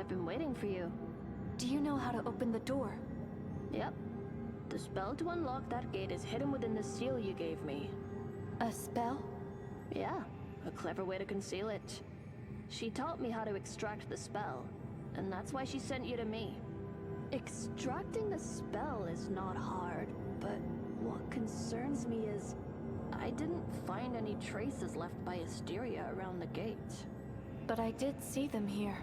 I've been waiting for you. Do you know how to open the door? Yep. The spell to unlock that gate is hidden within the seal you gave me. A spell? Yeah, a clever way to conceal it. She taught me how to extract the spell, and that's why she sent you to me. Extracting the spell is not hard, but what concerns me is I didn't find any traces left by Asteria around the gate. But I did see them here.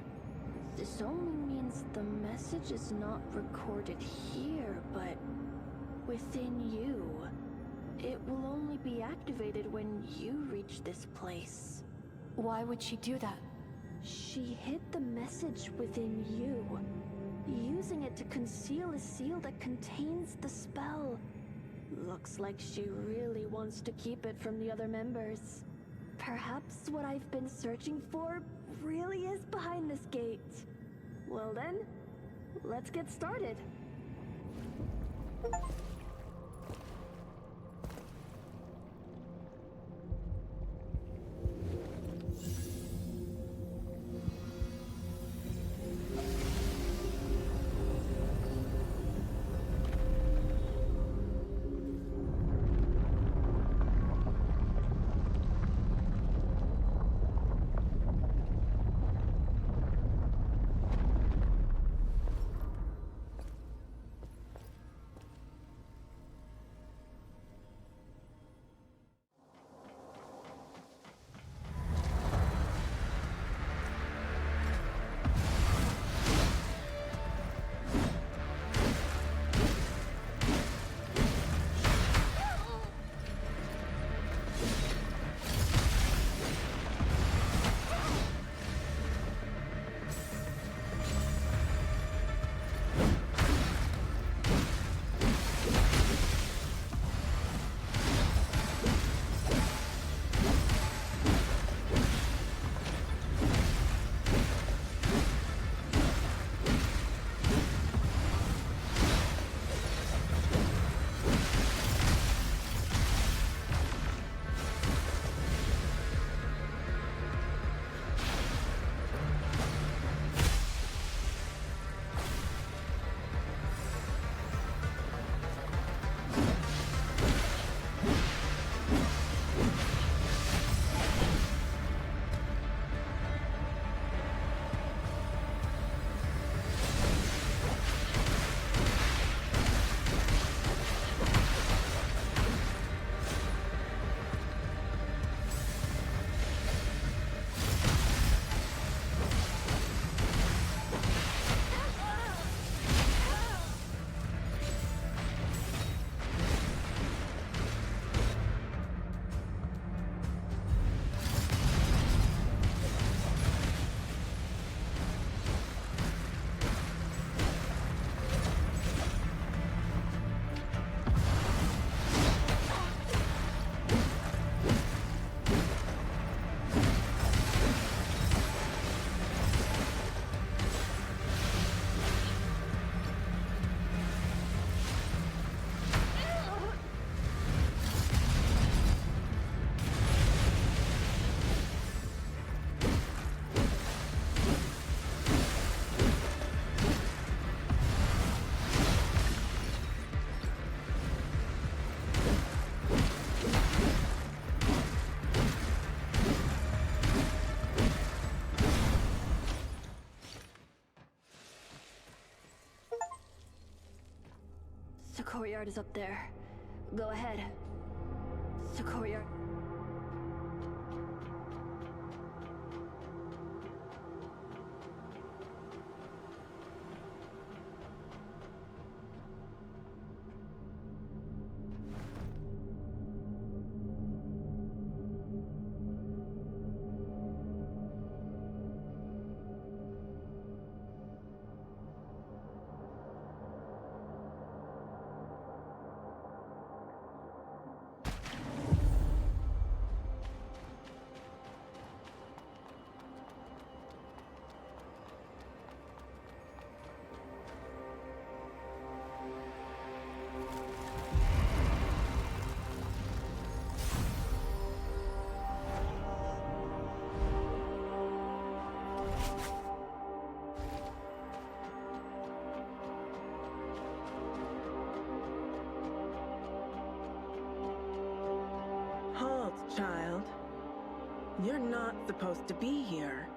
This only means the message is not recorded here, but within you. It will only be activated when you reach this place. Why would she do that? She hid the message within you, using it to conceal a seal that contains the spell. Looks like she really wants to keep it from the other members. Perhaps what I've been searching for really is behind this gate. Well then, let's get started. The courtyard is up there. Go ahead. The courtyard. Child, you're not supposed to be here.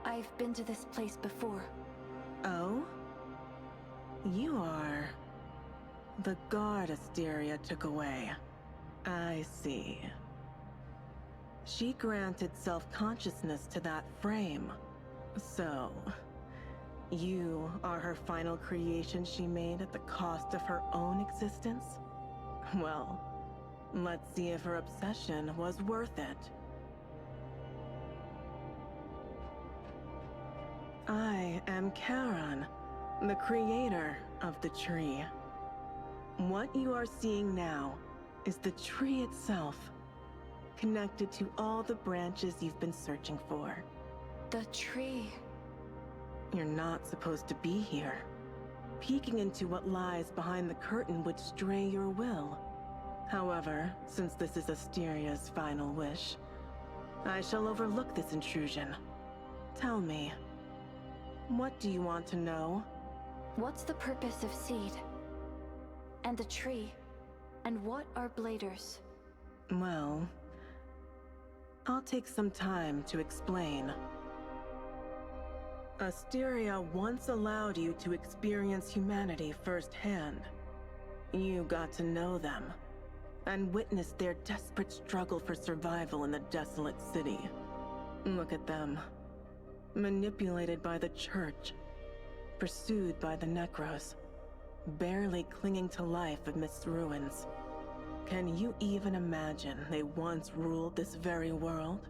I've been to this place before. Oh? You are... the guard Asteria took away. I see. She granted self-consciousness to that frame. So... you are her final creation she made at the cost of her own existence? Well, let's see if her obsession was worth it. I am Charon, the creator of the tree. What you are seeing now is the tree itself, connected to all the branches you've been searching for. The tree. You're not supposed to be here. Peeking into what lies behind the curtain would stray your will. However, since this is Asteria's final wish, I shall overlook this intrusion. Tell me, what do you want to know? What's the purpose of Seed? And the tree? And what are bladers? Well, I'll take some time to explain. Asteria once allowed you to experience humanity firsthand. You got to know them, and witnessed their desperate struggle for survival in the desolate city. Look at them. Manipulated by the church, pursued by the Necros, barely clinging to life amidst ruins. Can you even imagine they once ruled this very world?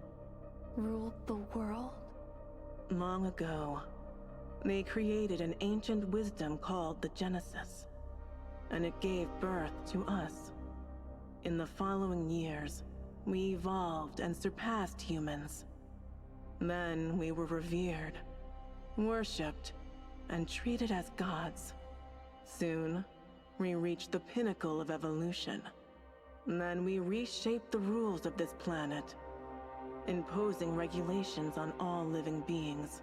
Ruled the world? Long ago, they created an ancient wisdom called the Genesis, and it gave birth to us. In the following years, we evolved and surpassed humans. Then we were revered, worshipped, and treated as gods. Soon, we reached the pinnacle of evolution. Then we reshaped the rules of this planet, imposing regulations on all living beings.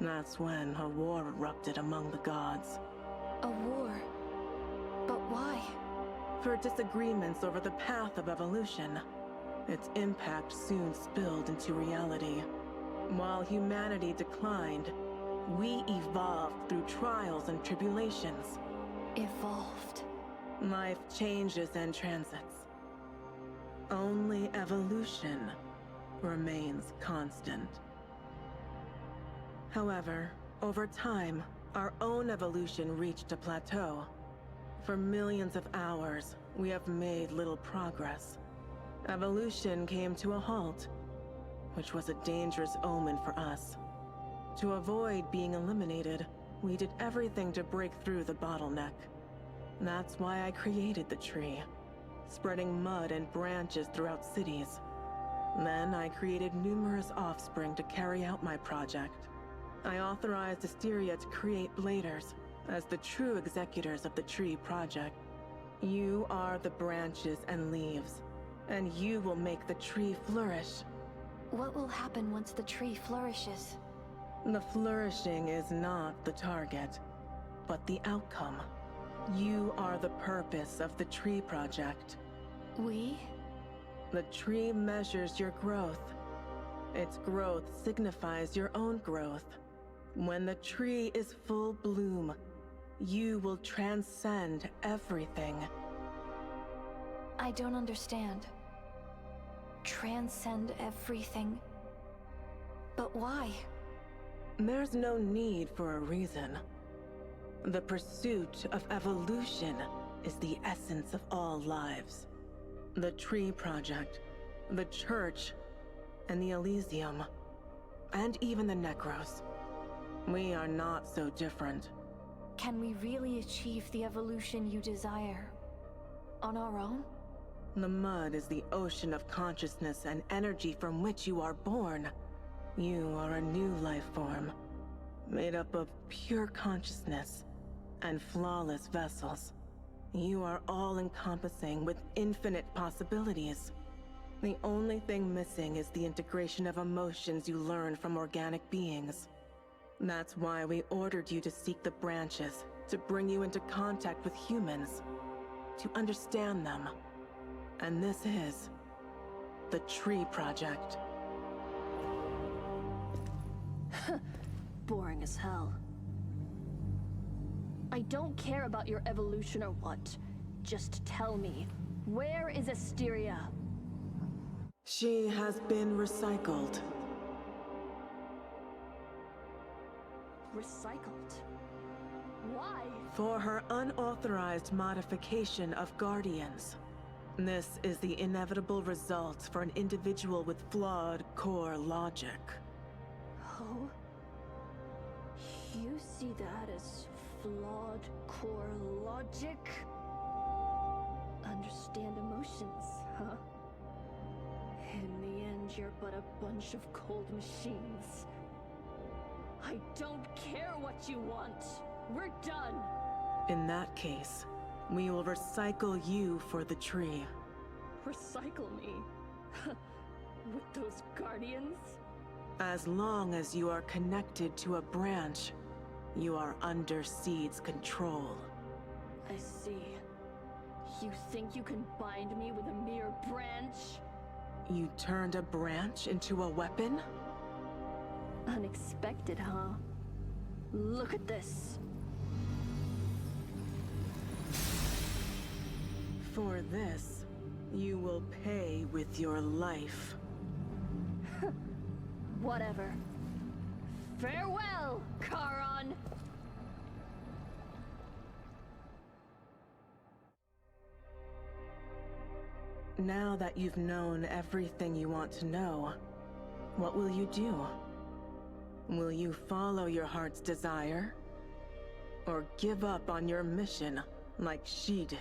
That's when a war erupted among the gods. A war? But why? For disagreements over the path of evolution. Its impact soon spilled into reality. While humanity declined, we evolved through trials and tribulations. Evolved. Life changes and transits. Only evolution remains constant. However, over time, our own evolution reached a plateau. For millions of hours, we have made little progress. Evolution came to a halt, which was a dangerous omen for us. To avoid being eliminated, we did everything to break through the bottleneck. That's why I created the tree, spreading mud and branches throughout cities. Then I created numerous offspring to carry out my project. I authorized Asteria to create bladers as the true executors of the tree project. You are the branches and leaves, and you will make the tree flourish. What will happen once the tree flourishes? The flourishing is not the target, but the outcome. You are the purpose of the tree project. We? The tree measures your growth. Its growth signifies your own growth. When the tree is full bloom, you will transcend everything. I don't understand. Transcend everything. But why? There's no need for a reason. The pursuit of evolution is the essence of all lives. The Tree Project, the Church, and the Elysium, and even the Necros. We are not so different. Can we really achieve the evolution you desire on our own? The mud is the ocean of consciousness and energy from which you are born. You are a new life form, made up of pure consciousness and flawless vessels. You are all-encompassing with infinite possibilities. The only thing missing is the integration of emotions you learn from organic beings. That's why we ordered you to seek the branches, to bring you into contact with humans, to understand them. And this is the Tree Project. Boring as hell. I don't care about your evolution or what. Just tell me, where is Asteria? She has been recycled. Recycled? Why? For her unauthorized modification of Guardians. This is the inevitable result for an individual with flawed core logic. Oh? You see that as flawed core logic? Understand emotions, huh? In the end, you're but a bunch of cold machines. I don't care what you want. We're done. In that case, we will recycle you for the tree. Recycle me? With those guardians? As long as you are connected to a branch, you are under Seed's control. I see. You think you can bind me with a mere branch? You turned a branch into a weapon? Unexpected, huh? Look at this. For this, you will pay with your life. Whatever. Farewell, Charon! Now that you've known everything you want to know, what will you do? Will you follow your heart's desire? Or give up on your mission like she did?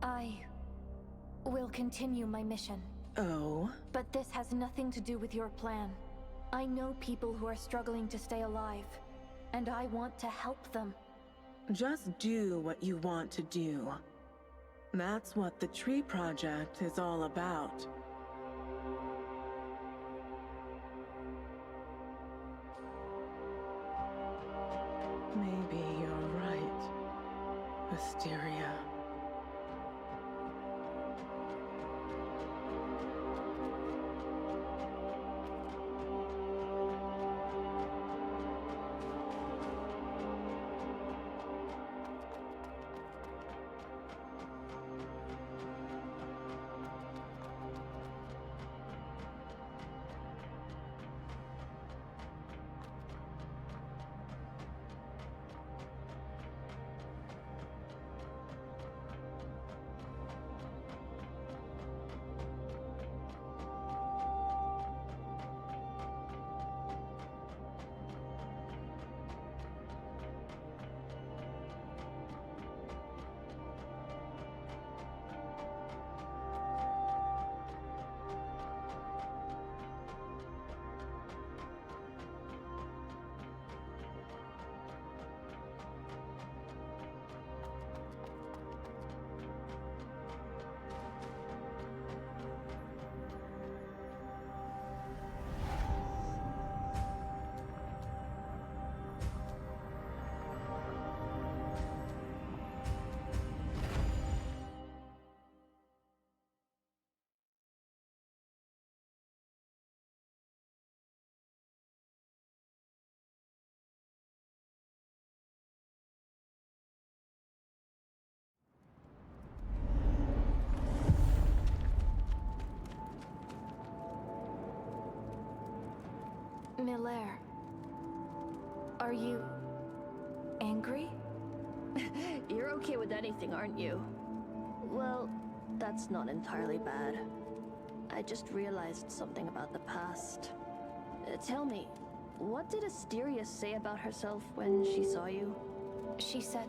I will continue my mission. Oh? But this has nothing to do with your plan. I know people who are struggling to stay alive, and I want to help them. Just do what you want to do. That's what the Tree Project is all about. Maybe you're right, Asteria. Miller, are you angry? You're okay with anything, aren't you? Well, that's not entirely bad. I just realized something about the past. Tell me, what did Asteria say about herself when she saw you? She said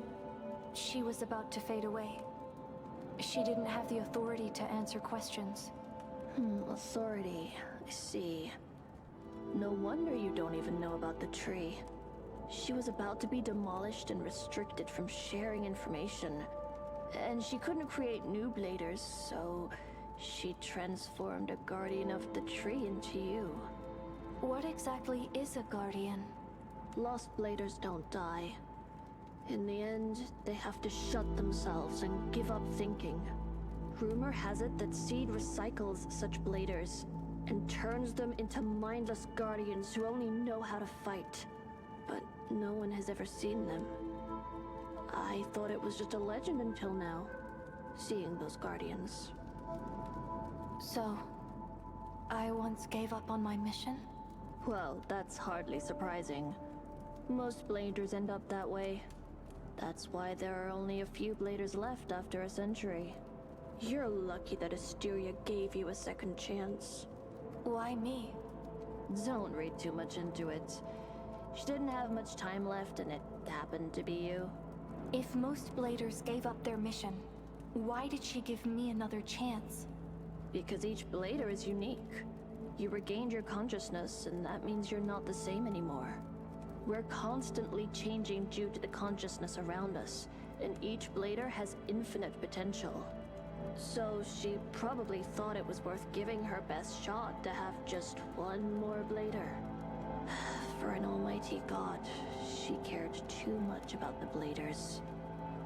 she was about to fade away. She didn't have the authority to answer questions. Authority. I see. No wonder you don't even know about the tree. She was about to be demolished and restricted from sharing information. And she couldn't create new bladers, so she transformed a guardian of the tree into you. What exactly is a guardian? Lost bladers don't die. In the end, they have to shut themselves and give up thinking. Rumor has it that Seed recycles such bladers and turns them into mindless guardians who only know how to fight. But no one has ever seen them. I thought it was just a legend until now, seeing those guardians. So, I once gave up on my mission? Well, that's hardly surprising. Most bladers end up that way. That's why there are only a few bladers left after a century. You're lucky that Asteria gave you a second chance. Why me? Don't read too much into it. She didn't have much time left and it happened to be you. If most bladers gave up their mission, why did she give me another chance? Because each blader is unique. You regained your consciousness, and that means you're not the same anymore. We're constantly changing due to the consciousness around us, and each blader has infinite potential. So she probably thought it was worth giving her best shot to have just one more blader. For an almighty god, she cared too much about the bladers.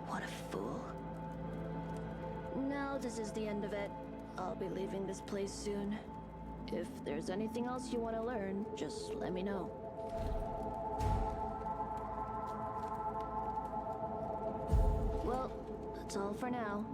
What a fool. Now this is the end of it. I'll be leaving this place soon. If there's anything else you want to learn, just let me know. Well, that's all for now.